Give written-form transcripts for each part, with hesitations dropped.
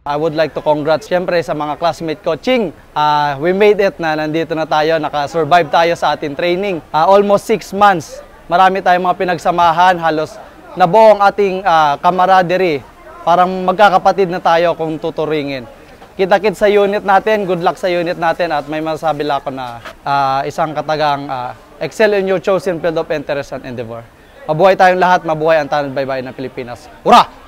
I would like to congrats siyempre sa mga classmate ko. Ching, we made it na nandito na tayo, naka-survive tayo sa ating training. Almost 6 months. Marami tayong mga pinagsamahan, halos nabuo ang ating camaraderie. Parang magkakapatid na tayo kung tuturingin. Kita-kit sa unit natin, good luck sa unit natin at may masasabi lang ako na isang katagang excel in your chosen field of interest and endeavor. Mabuhay tayong lahat, mabuhay ang tanod baybayin ng Pilipinas. Hurra!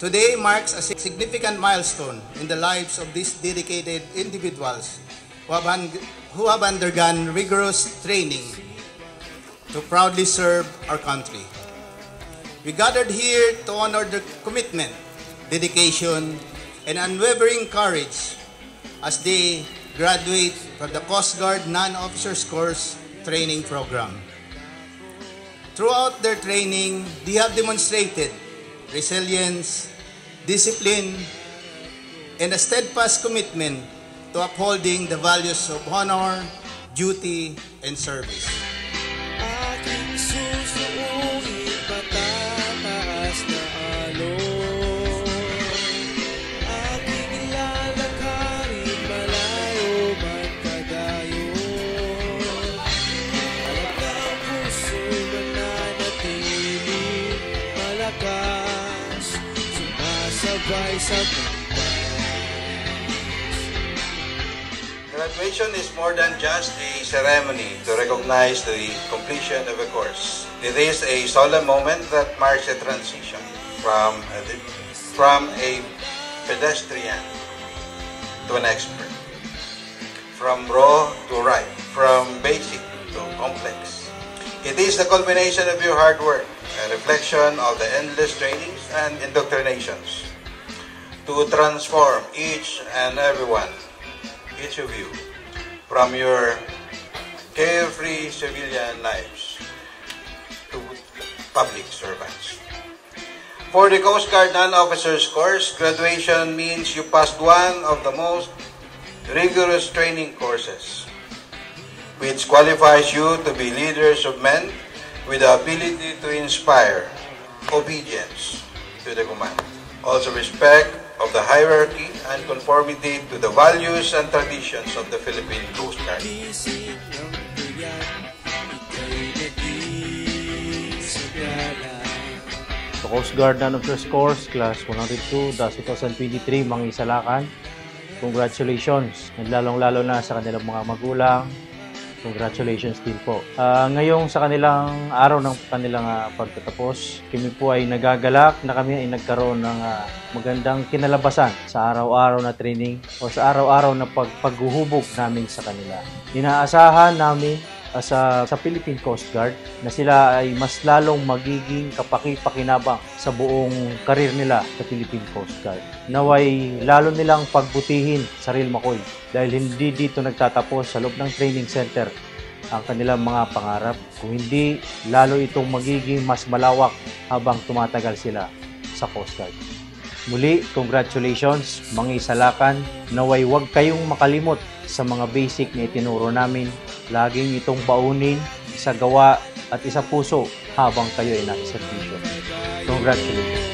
Today marks a significant milestone in the lives of these dedicated individuals who have undergone rigorous training to proudly serve our country. We gathered here to honor their commitment, dedication, and unwavering courage as they graduate from the Coast Guard Non-Officers Course Training Program. Throughout their training, they have demonstrated resilience, discipline, and a steadfast commitment to upholding the values of honor, duty, and service. Aking susuungin patataas na alon, aking ilalakarin malayo man kadayon, alam na ang puso mananatili malakas, sumasabay sa Graduation is more than just a ceremony to recognize the completion of a course. It is a solemn moment that marks a transition from a pedestrian to an expert, from raw to ripe, from basic to complex. It is the culmination of your hard work, a reflection of the endless trainings and indoctrinations to transform each and everyone, each of you, from your carefree civilian lives to public servants. For the Coast Guard Non-Officers Course, graduation means you passed one of the most rigorous training courses, which qualifies you to be leaders of men with the ability to inspire obedience to the command. Also respect of the hierarchy and conformity to the values and traditions of the Philippine Coast Guard. The Coast Guard Non-Officers Course, Class 102-2023, mga isalakan. Congratulations, lalong-lalo na sa kanilang mga magulang. Congratulations din po. Ngayong sa kanilang araw ng kanilang pagtatapos, kami po ay nagagalak na kami ay nagkaroon ng magandang kinalabasan sa araw-araw na training o sa araw-araw na paghuhubog namin sa kanila. Inaasahan namin sa Philippine Coast Guard na sila ay mas lalong magiging kapaki-pakinabang sa buong karir nila sa Philippine Coast Guard. Naway lalo nilang pagbutihin sa Real McCoy dahil hindi dito nagtatapos sa loob ng training center ang kanilang mga pangarap. Kung hindi, lalo itong magiging mas malawak habang tumatagal sila sa Coast Guard. Muli, congratulations mga isalakan. Naway huwag kayong makalimot sa mga basic na itinuro namin. Laging itong baunin, isa gawa at isa puso habang kayo ay nasa serbisyo. Congratulations!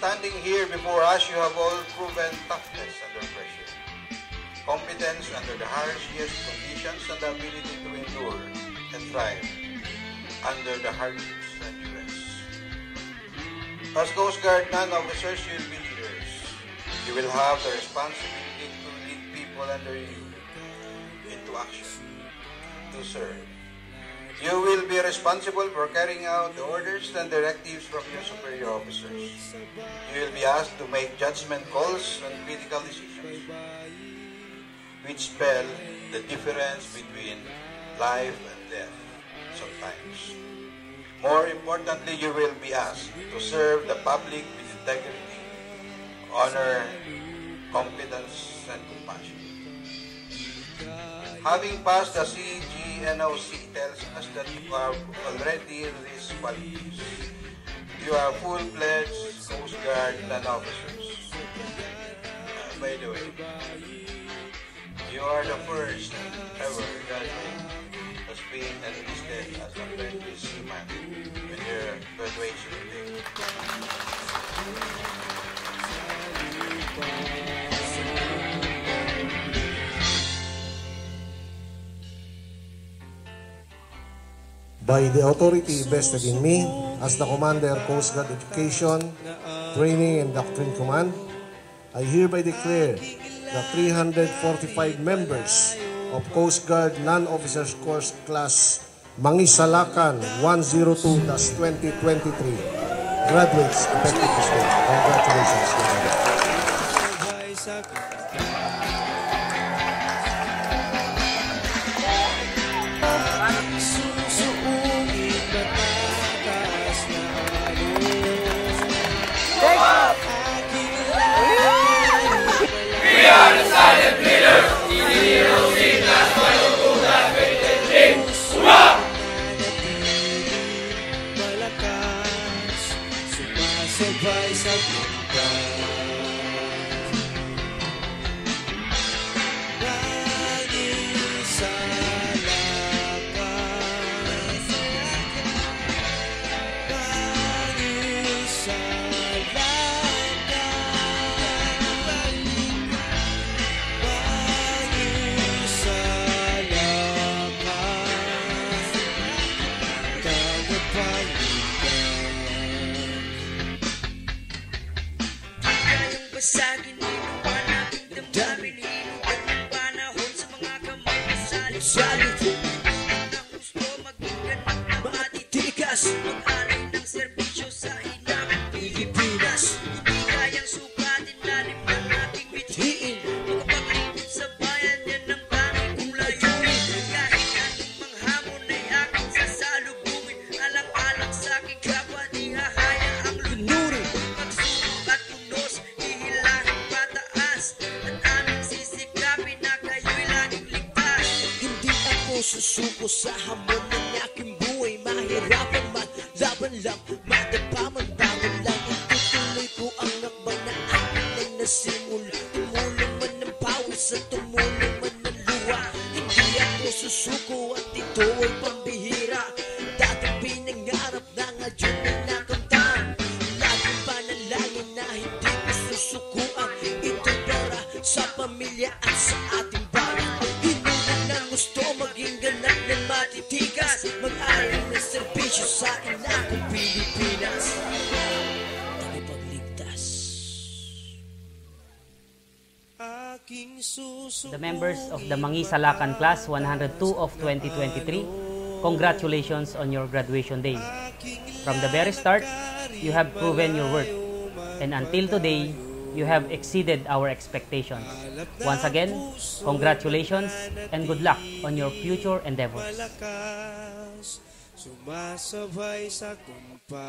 Standing here before us, you have all proven toughness under pressure. competence under the harshest conditions, and the ability to endure and thrive under the hardships and stress. As Coast Guard non-officers, you will be leaders. You will have the responsibility to lead people under you into action, to serve. You will be responsible for carrying out the orders and directives from your superior officers. You will be asked to make judgment calls and critical decisions, which spell the difference between life and death sometimes. More importantly, you will be asked to serve the public with integrity, honor, competence, and compassion. Having passed the CGNOC tells us that you have already these qualities. You are full-fledged Coast Guard non-officers. By the way, you are the first ever graduate that's being enlisted as a apprentice seaman in your graduation day. By the authority vested in me as the Commander, Coast Guard Education, Training and Doctrine Command, I hereby declare the 345 members of Coast Guard Non-Officers Course Class Mangisalakan 102-2023 graduates effective this day. Congratulations. Sumasabay sa bukas. Basagin inuwa nating damdamin, inuwan ng panahon sa mga kamay na salit-salit. Ang gusto maging ganap na matitigas, mag-alay ng serbisyo sa inaming Pilipinas. Hindi kayang sukatin lalim ng ating mithiin, magpaglingkod sa bayan, yan ang tanging kong layunin. Kahit anong manghamon ay aking sasalubungin, alang-alang sa aking kapwa di hahaya ang lunurin. Pagsulong at unos, ihilangin pataas, at aming sisikapin na kayo'y laging ligtas. Hindi ako susuko sa hamon ng aking buhay, mahirapan man, laban lang, madapa man, bawal lang. Itutuloy ko ang akbang na akin ay nasimula. Tumulong man ng pawis at tumulong man ng luha. Hindi ako susuko at ito ay pambihira. Dating pinangarap na ngayon ay nakamtan. Laging panalangin na hindi ko susukuan. Ito'y para sa pamilya at sa ating bayan. Hinunan ng gusto maging ganap ng matitigas, mag-aral ng serbisyo sa inakong Pilipinas. Tagapagligtas. Aking susunod. The members of the Mangisalakan Class 102 of 2023, congratulations on your graduation day. From the very start, you have proven your worth, and until today, you have exceeded our expectations. Once again, congratulations and good luck on your future endeavors. Malakas, sumasabay sa kumpas.